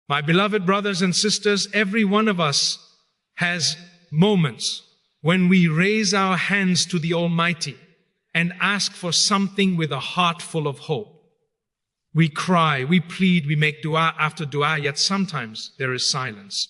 My beloved brothers and sisters, every one of us has moments when we raise our hands to the Almighty and ask for something with a heart full of hope. We cry, we plead, we make dua after dua, yet sometimes there is silence.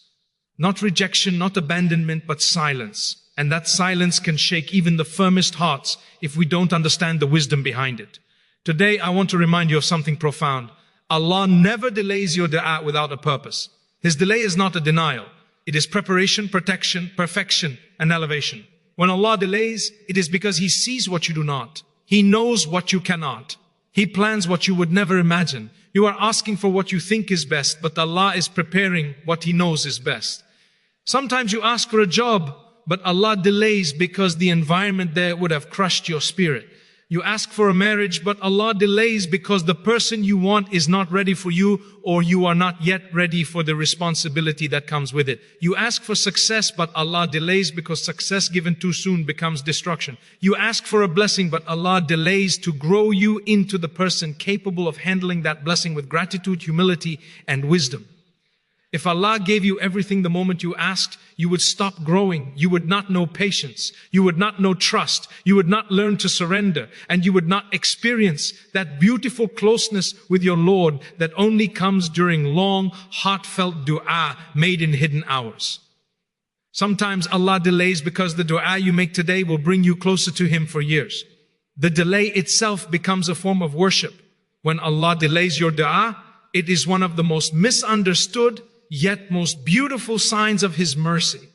Not rejection, not abandonment, but silence. And that silence can shake even the firmest hearts if we don't understand the wisdom behind it. Today, I want to remind you of something profound. Allah never delays your dua without a purpose. His delay is not a denial. It is preparation, protection, perfection, and elevation. When Allah delays, it is because He sees what you do not. He knows what you cannot. He plans what you would never imagine. You are asking for what you think is best, but Allah is preparing what He knows is best. Sometimes you ask for a job, but Allah delays because the environment there would have crushed your spirit. You ask for a marriage, but Allah delays because the person you want is not ready for you, or you are not yet ready for the responsibility that comes with it. You ask for success, but Allah delays because success given too soon becomes destruction. You ask for a blessing, but Allah delays to grow you into the person capable of handling that blessing with gratitude, humility, and wisdom. If Allah gave you everything the moment you asked, you would stop growing. You would not know patience. You would not know trust. You would not learn to surrender. And you would not experience that beautiful closeness with your Lord that only comes during long, heartfelt dua made in hidden hours. Sometimes Allah delays because the dua you make today will bring you closer to Him for years. The delay itself becomes a form of worship. When Allah delays your dua, it is one of the most misunderstood yet most beautiful signs of His mercy.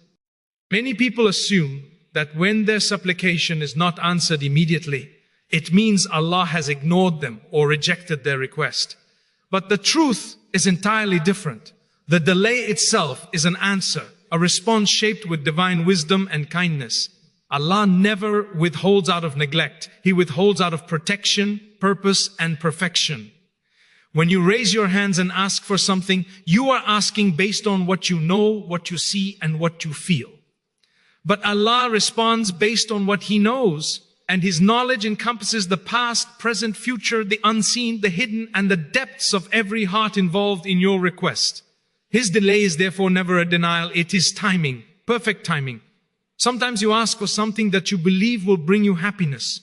Many people assume that when their supplication is not answered immediately, it means Allah has ignored them or rejected their request. But the truth is entirely different. The delay itself is an answer, a response shaped with divine wisdom and kindness. Allah never withholds out of neglect. He withholds out of protection, purpose, and perfection. When you raise your hands and ask for something, you are asking based on what you know, what you see, and what you feel. But Allah responds based on what He knows, and His knowledge encompasses the past, present, future, the unseen, the hidden, and the depths of every heart involved in your request. His delay is therefore never a denial. It is timing, perfect timing. Sometimes you ask for something that you believe will bring you happiness.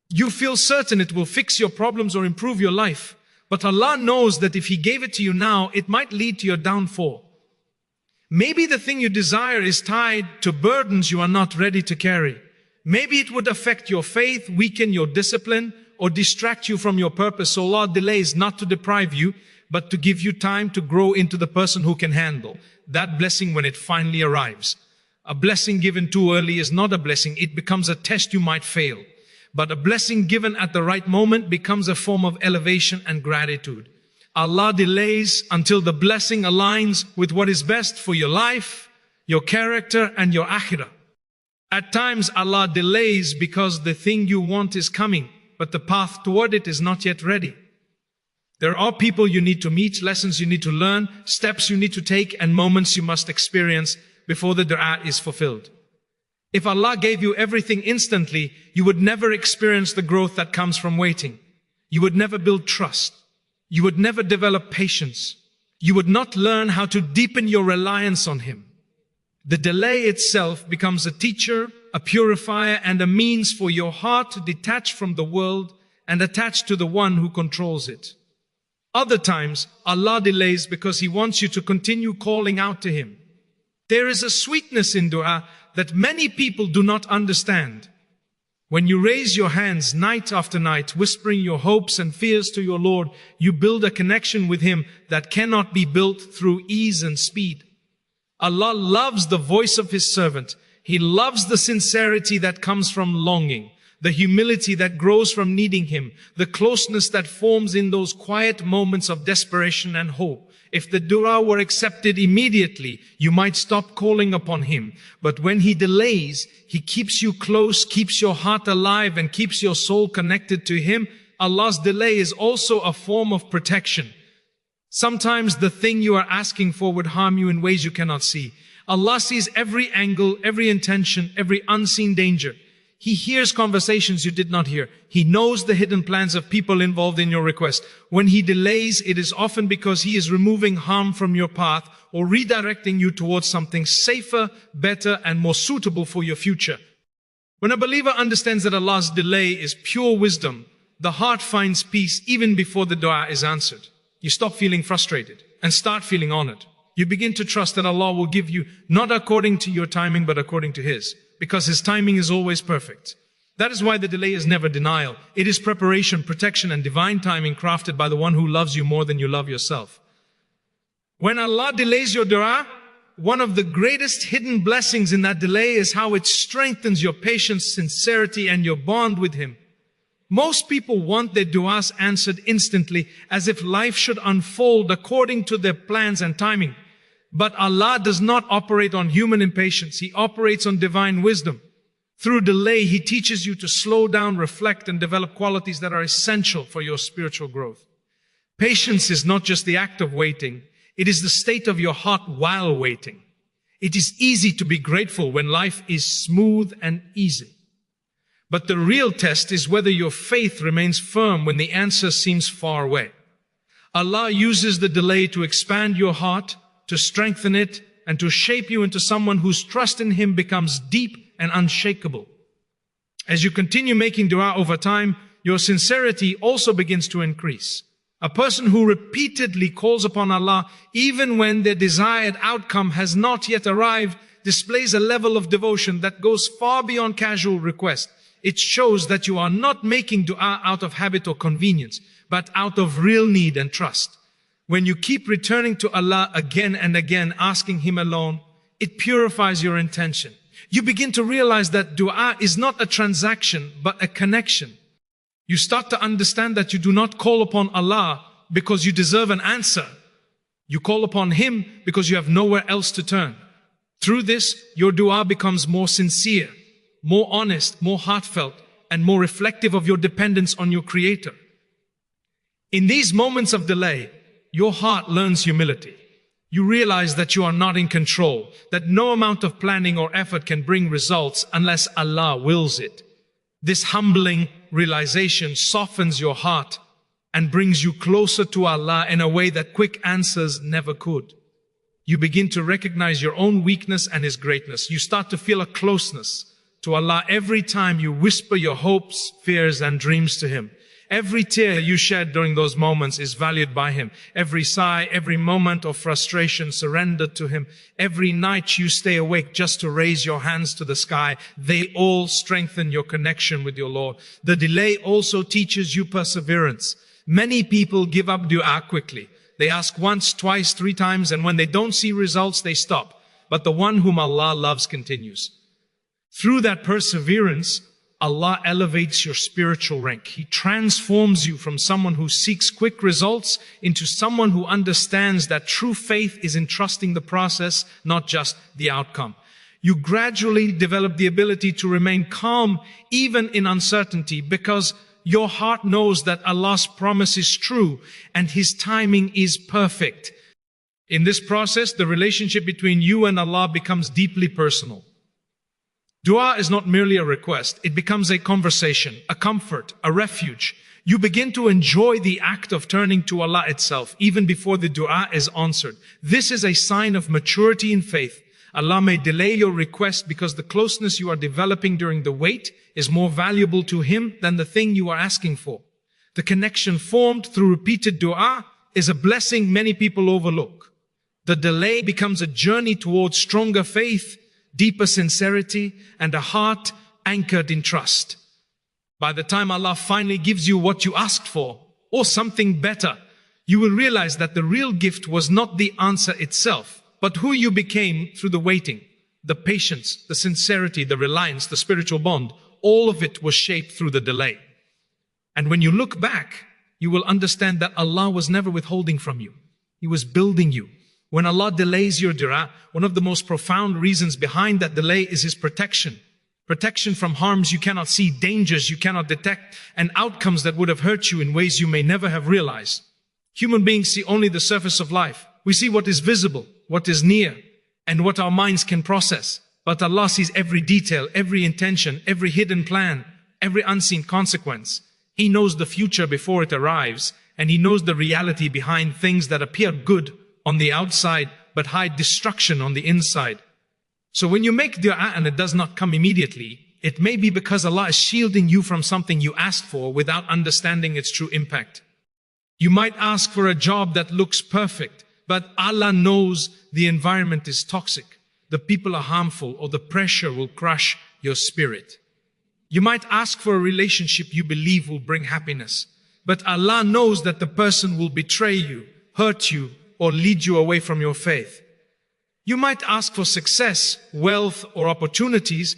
You feel certain it will fix your problems or improve your life. But Allah knows that if He gave it to you now, it might lead to your downfall. Maybe the thing you desire is tied to burdens you are not ready to carry. Maybe it would affect your faith, weaken your discipline, or distract you from your purpose. So Allah delays not to deprive you, but to give you time to grow into the person who can handle that blessing when it finally arrives. A blessing given too early is not a blessing. It becomes a test you might fail. But a blessing given at the right moment becomes a form of elevation and gratitude. Allah delays until the blessing aligns with what is best for your life, your character, and your akhirah. At times, Allah delays because the thing you want is coming, but the path toward it is not yet ready. There are people you need to meet, lessons you need to learn, steps you need to take, and moments you must experience before the dua is fulfilled. If Allah gave you everything instantly, you would never experience the growth that comes from waiting. You would never build trust. You would never develop patience. You would not learn how to deepen your reliance on Him. The delay itself becomes a teacher, a purifier, and a means for your heart to detach from the world and attach to the one who controls it. Other times, Allah delays because He wants you to continue calling out to Him. There is a sweetness in dua that many people do not understand. When you raise your hands night after night, whispering your hopes and fears to your Lord, you build a connection with Him that cannot be built through ease and speed. Allah loves the voice of His servant. He loves the sincerity that comes from longing, the humility that grows from needing Him, the closeness that forms in those quiet moments of desperation and hope. If the dua were accepted immediately, you might stop calling upon Him. But when He delays, He keeps you close, keeps your heart alive, and keeps your soul connected to Him. Allah's delay is also a form of protection. Sometimes the thing you are asking for would harm you in ways you cannot see. Allah sees every angle, every intention, every unseen danger. He hears conversations you did not hear. He knows the hidden plans of people involved in your request. When He delays, it is often because He is removing harm from your path or redirecting you towards something safer, better, and more suitable for your future. When a believer understands that Allah's delay is pure wisdom, the heart finds peace even before the dua is answered. You stop feeling frustrated and start feeling honored. You begin to trust that Allah will give you not according to your timing, but according to His, because His timing is always perfect. That is why the delay is never denial. It is preparation, protection, and divine timing crafted by the one who loves you more than you love yourself. When Allah delays your dua, one of the greatest hidden blessings in that delay is how it strengthens your patience, sincerity, and your bond with Him. Most people want their du'as answered instantly, as if life should unfold according to their plans and timing. But Allah does not operate on human impatience. He operates on divine wisdom. Through delay, He teaches you to slow down, reflect, and develop qualities that are essential for your spiritual growth. Patience is not just the act of waiting. It is the state of your heart while waiting. It is easy to be grateful when life is smooth and easy. But the real test is whether your faith remains firm when the answer seems far away. Allah uses the delay to expand your heart, to strengthen it, and to shape you into someone whose trust in Him becomes deep and unshakable. As you continue making dua over time, your sincerity also begins to increase. A person who repeatedly calls upon Allah, even when their desired outcome has not yet arrived, displays a level of devotion that goes far beyond casual request. It shows that you are not making dua out of habit or convenience, but out of real need and trust. When you keep returning to Allah again and again, asking Him alone, it purifies your intention. You begin to realize that dua is not a transaction, but a connection. You start to understand that you do not call upon Allah because you deserve an answer. You call upon Him because you have nowhere else to turn. Through this, your dua becomes more sincere, more honest, more heartfelt, and more reflective of your dependence on your Creator. In these moments of delay, your heart learns humility. You realize that you are not in control, that no amount of planning or effort can bring results unless Allah wills it. This humbling realization softens your heart and brings you closer to Allah in a way that quick answers never could. You begin to recognize your own weakness and His greatness. You start to feel a closeness to Allah every time you whisper your hopes, fears, and dreams to Him. Every tear you shed during those moments is valued by Him. Every sigh, every moment of frustration surrendered to Him. Every night you stay awake just to raise your hands to the sky, they all strengthen your connection with your Lord. The delay also teaches you perseverance. Many people give up dua quickly. They ask once, twice, 3 times, and when they don't see results, they stop. But the one whom Allah loves continues. Through that perseverance, Allah elevates your spiritual rank. He transforms you from someone who seeks quick results into someone who understands that true faith is in trusting the process, not just the outcome. You gradually develop the ability to remain calm even in uncertainty because your heart knows that Allah's promise is true and His timing is perfect. In this process, the relationship between you and Allah becomes deeply personal. Dua is not merely a request. It becomes a conversation, a comfort, a refuge. You begin to enjoy the act of turning to Allah itself, even before the dua is answered. This is a sign of maturity in faith. Allah may delay your request because the closeness you are developing during the wait is more valuable to Him than the thing you are asking for. The connection formed through repeated dua is a blessing many people overlook. The delay becomes a journey towards stronger faith, deeper sincerity, and a heart anchored in trust. By the time Allah finally gives you what you asked for, or something better, you will realize that the real gift was not the answer itself, but who you became through the waiting, the patience, the sincerity, the reliance, the spiritual bond. All of it was shaped through the delay. And when you look back, you will understand that Allah was never withholding from you. He was building you. When Allah delays your dua, one of the most profound reasons behind that delay is His protection. Protection from harms you cannot see, dangers you cannot detect, and outcomes that would have hurt you in ways you may never have realized. Human beings see only the surface of life. We see what is visible, what is near, and what our minds can process. But Allah sees every detail, every intention, every hidden plan, every unseen consequence. He knows the future before it arrives, and He knows the reality behind things that appear good on the outside, but hide destruction on the inside. So when you make dua and it does not come immediately, it may be because Allah is shielding you from something you asked for without understanding its true impact. You might ask for a job that looks perfect, but Allah knows the environment is toxic, the people are harmful, or the pressure will crush your spirit. You might ask for a relationship you believe will bring happiness, but Allah knows that the person will betray you, hurt you, or lead you away from your faith. You might ask for success, wealth, or opportunities,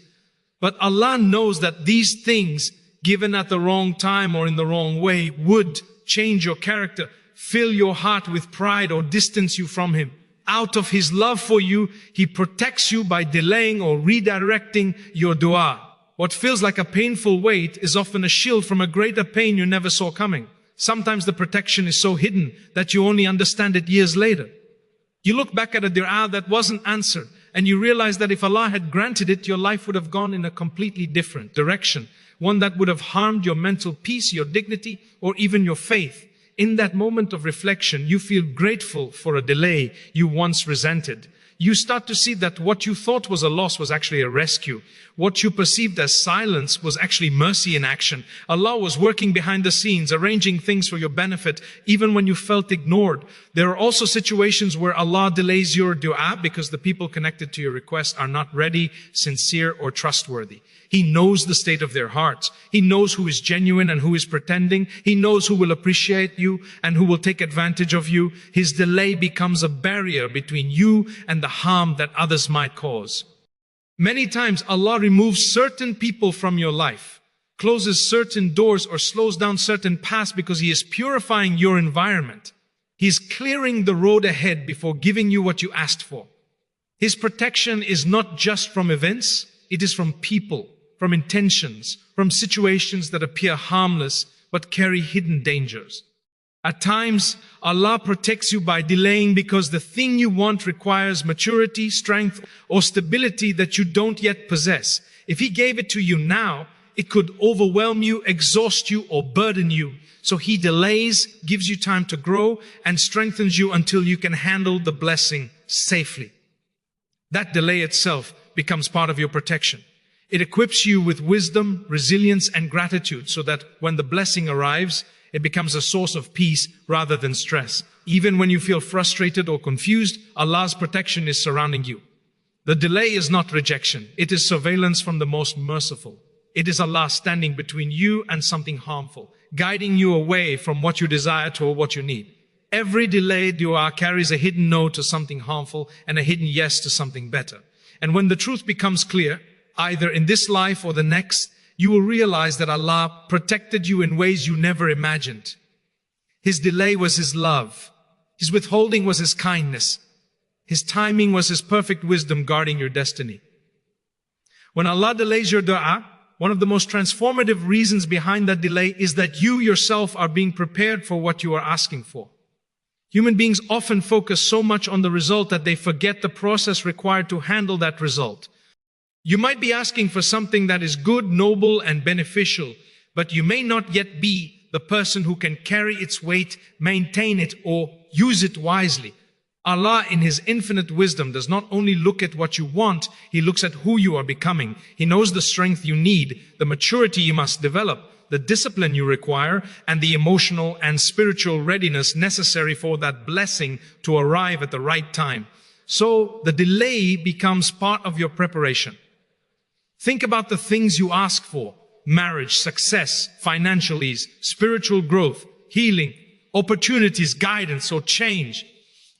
but Allah knows that these things, given at the wrong time or in the wrong way, would change your character, fill your heart with pride, or distance you from Him. Out of His love for you, He protects you by delaying or redirecting your dua. What feels like a painful weight is often a shield from a greater pain you never saw coming. Sometimes the protection is so hidden that you only understand it years later. You look back at a dua that wasn't answered, and you realize that if Allah had granted it, your life would have gone in a completely different direction, one that would have harmed your mental peace, your dignity, or even your faith. In that moment of reflection, you feel grateful for a delay you once resented. You start to see that what you thought was a loss was actually a rescue. What you perceived as silence was actually mercy in action. Allah was working behind the scenes, arranging things for your benefit, even when you felt ignored. There are also situations where Allah delays your dua because the people connected to your request are not ready, sincere, or trustworthy. He knows the state of their hearts. He knows who is genuine and who is pretending. He knows who will appreciate you and who will take advantage of you. His delay becomes a barrier between you and the harm that others might cause. Many times Allah removes certain people from your life, closes certain doors, or slows down certain paths because He is purifying your environment. He is clearing the road ahead before giving you what you asked for. His protection is not just from events, it is from people, from intentions, from situations that appear harmless but carry hidden dangers. At times, Allah protects you by delaying because the thing you want requires maturity, strength, or stability that you don't yet possess. If He gave it to you now, it could overwhelm you, exhaust you, or burden you. So He delays, gives you time to grow, and strengthens you until you can handle the blessing safely. That delay itself becomes part of your protection. It equips you with wisdom, resilience, and gratitude so that when the blessing arrives, it becomes a source of peace rather than stress. Even when you feel frustrated or confused, Allah's protection is surrounding you. The delay is not rejection. It is surveillance from the most merciful. It is Allah standing between you and something harmful, guiding you away from what you desire toward what you need. Every delayed dua carries a hidden no to something harmful and a hidden yes to something better. And when the truth becomes clear, either in this life or the next, you will realize that Allah protected you in ways you never imagined. His delay was His love. His withholding was His kindness. His timing was His perfect wisdom guarding your destiny. When Allah delays your dua, one of the most transformative reasons behind that delay is that you yourself are being prepared for what you are asking for. Human beings often focus so much on the result that they forget the process required to handle that result. You might be asking for something that is good, noble, and beneficial, but you may not yet be the person who can carry its weight, maintain it, or use it wisely. Allah, in His infinite wisdom, does not only look at what you want, He looks at who you are becoming. He knows the strength you need, the maturity you must develop, the discipline you require, and the emotional and spiritual readiness necessary for that blessing to arrive at the right time. So the delay becomes part of your preparation. Think about the things you ask for: marriage, success, financial ease, spiritual growth, healing, opportunities, guidance, or change.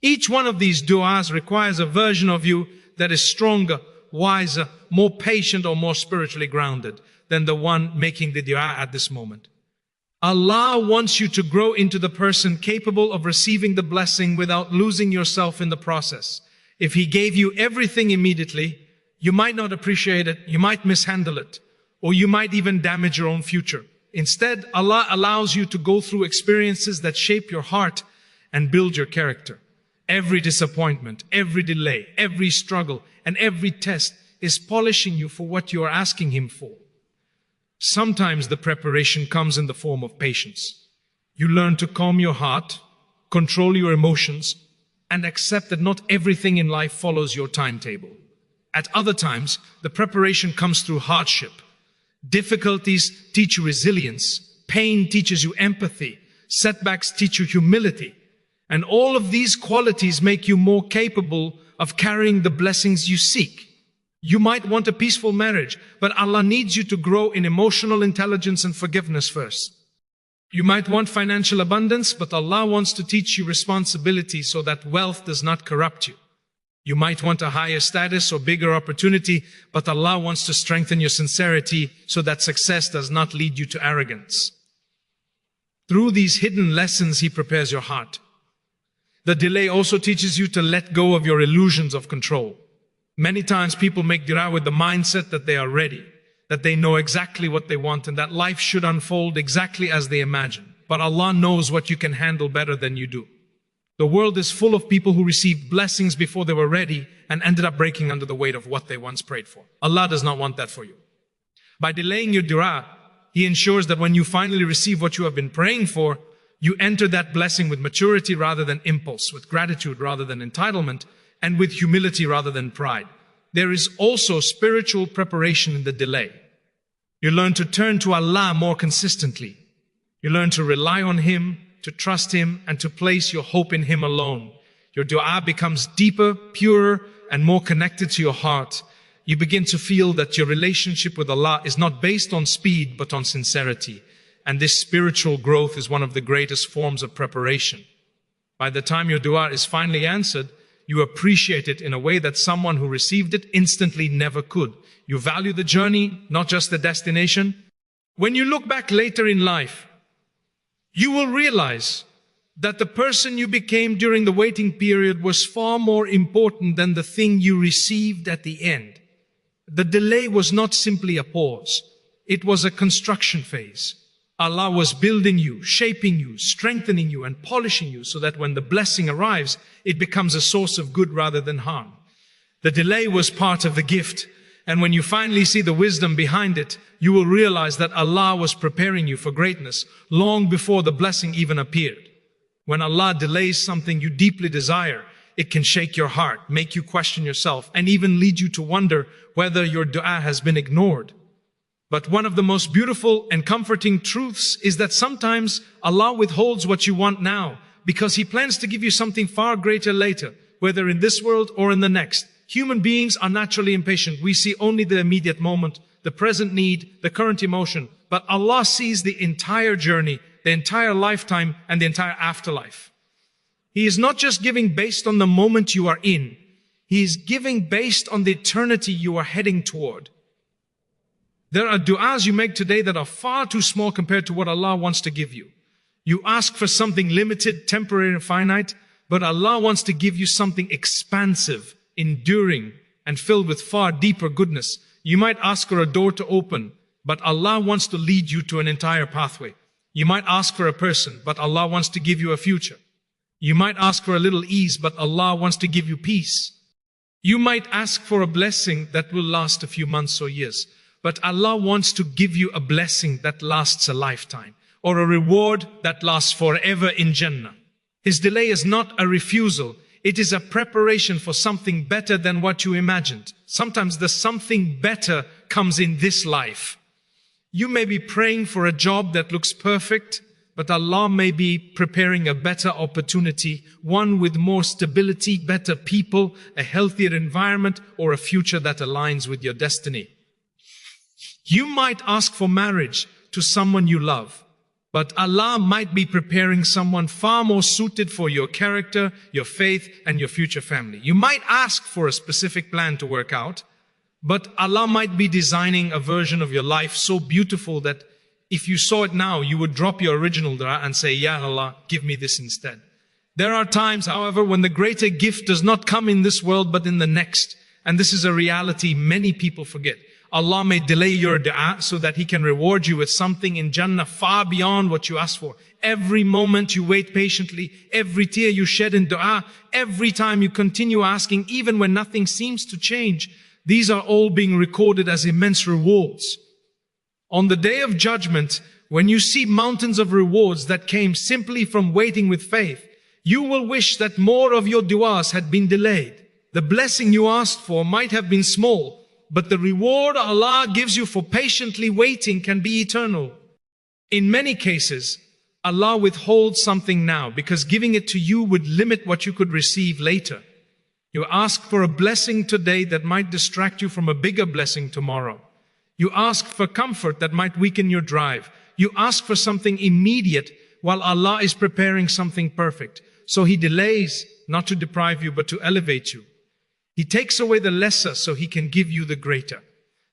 Each one of these du'as requires a version of you that is stronger, wiser, more patient, or more spiritually grounded than the one making the dua at this moment. Allah wants you to grow into the person capable of receiving the blessing without losing yourself in the process. If He gave you everything immediately, you might not appreciate it, you might mishandle it, or you might even damage your own future. Instead, Allah allows you to go through experiences that shape your heart and build your character. Every disappointment, every delay, every struggle, and every test is polishing you for what you are asking Him for. Sometimes the preparation comes in the form of patience. You learn to calm your heart, control your emotions, and accept that not everything in life follows your timetable. At other times, the preparation comes through hardship. Difficulties teach you resilience. Pain teaches you empathy. Setbacks teach you humility. And all of these qualities make you more capable of carrying the blessings you seek. You might want a peaceful marriage, but Allah needs you to grow in emotional intelligence and forgiveness first. You might want financial abundance, but Allah wants to teach you responsibility so that wealth does not corrupt you. You might want a higher status or bigger opportunity, but Allah wants to strengthen your sincerity so that success does not lead you to arrogance. Through these hidden lessons, He prepares your heart. The delay also teaches you to let go of your illusions of control. Many times people make dua with the mindset that they are ready, that they know exactly what they want, and that life should unfold exactly as they imagine. But Allah knows what you can handle better than you do. The world is full of people who received blessings before they were ready and ended up breaking under the weight of what they once prayed for. Allah does not want that for you. By delaying your dua, He ensures that when you finally receive what you have been praying for, you enter that blessing with maturity rather than impulse, with gratitude rather than entitlement, and with humility rather than pride. There is also spiritual preparation in the delay. You learn to turn to Allah more consistently. You learn to rely on Him, to trust Him, and to place your hope in Him alone. Your dua becomes deeper, purer, and more connected to your heart. You begin to feel that your relationship with Allah is not based on speed, but on sincerity. And this spiritual growth is one of the greatest forms of preparation. By the time your dua is finally answered, you appreciate it in a way that someone who received it instantly never could. You value the journey, not just the destination. When you look back later in life, you will realize that the person you became during the waiting period was far more important than the thing you received at the end. The delay was not simply a pause. It was a construction phase. Allah was building you, shaping you, strengthening you, and polishing you so that when the blessing arrives, it becomes a source of good rather than harm. The delay was part of the gift, and when you finally see the wisdom behind it, you will realize that Allah was preparing you for greatness long before the blessing even appeared. When Allah delays something you deeply desire, it can shake your heart, make you question yourself, and even lead you to wonder whether your dua has been ignored. But one of the most beautiful and comforting truths is that sometimes Allah withholds what you want now because He plans to give you something far greater later, whether in this world or in the next. Human beings are naturally impatient. We see only the immediate moment, the present need, the current emotion. But Allah sees the entire journey, the entire lifetime, and the entire afterlife. He is not just giving based on the moment you are in. He is giving based on the eternity you are heading toward. There are du'as you make today that are far too small compared to what Allah wants to give you. You ask for something limited, temporary, and finite, but Allah wants to give you something expansive, enduring, and filled with far deeper goodness. You might ask for a door to open, but Allah wants to lead you to an entire pathway. You might ask for a person, but Allah wants to give you a future. You might ask for a little ease, but Allah wants to give you peace. You might ask for a blessing that will last a few months or years, but Allah wants to give you a blessing that lasts a lifetime, or a reward that lasts forever in Jannah. His delay is not a refusal. It is a preparation for something better than what you imagined. Sometimes the something better comes in this life. You may be praying for a job that looks perfect, but Allah may be preparing a better opportunity, one with more stability, better people, a healthier environment, or a future that aligns with your destiny. You might ask for marriage to someone you love, but Allah might be preparing someone far more suited for your character, your faith, and your future family. You might ask for a specific plan to work out, but Allah might be designing a version of your life so beautiful that if you saw it now, you would drop your original dua and say, Ya Allah, give me this instead. There are times, however, when the greater gift does not come in this world, but in the next. And this is a reality many people forget. Allah may delay your dua so that He can reward you with something in Jannah far beyond what you asked for. Every moment you wait patiently, every tear you shed in dua, every time you continue asking, even when nothing seems to change, These are all being recorded as immense rewards. On the day of judgment, when you see mountains of rewards that came simply from waiting with faith, you will wish that more of your du'as had been delayed. The blessing you asked for might have been small, but the reward Allah gives you for patiently waiting can be eternal. In many cases, Allah withholds something now because giving it to you would limit what you could receive later. You ask for a blessing today that might distract you from a bigger blessing tomorrow. You ask for comfort that might weaken your drive. You ask for something immediate while Allah is preparing something perfect. So He delays, not to deprive you, but to elevate you. He takes away the lesser so He can give you the greater.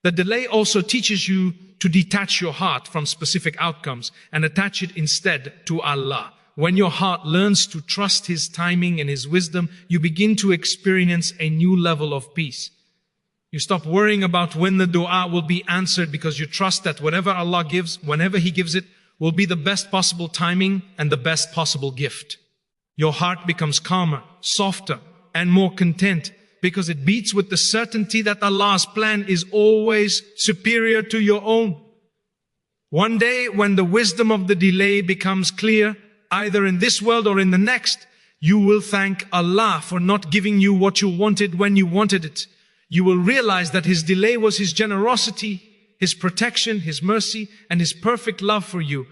The delay also teaches you to detach your heart from specific outcomes and attach it instead to Allah. When your heart learns to trust His timing and His wisdom, you begin to experience a new level of peace. You stop worrying about when the dua will be answered because you trust that whatever Allah gives, whenever He gives it, will be the best possible timing and the best possible gift. Your heart becomes calmer, softer, and more content because it beats with the certainty that Allah's plan is always superior to your own. One day, when the wisdom of the delay becomes clear, either in this world or in the next, you will thank Allah for not giving you what you wanted when you wanted it. You will realize that His delay was His generosity, His protection, His mercy, and His perfect love for you.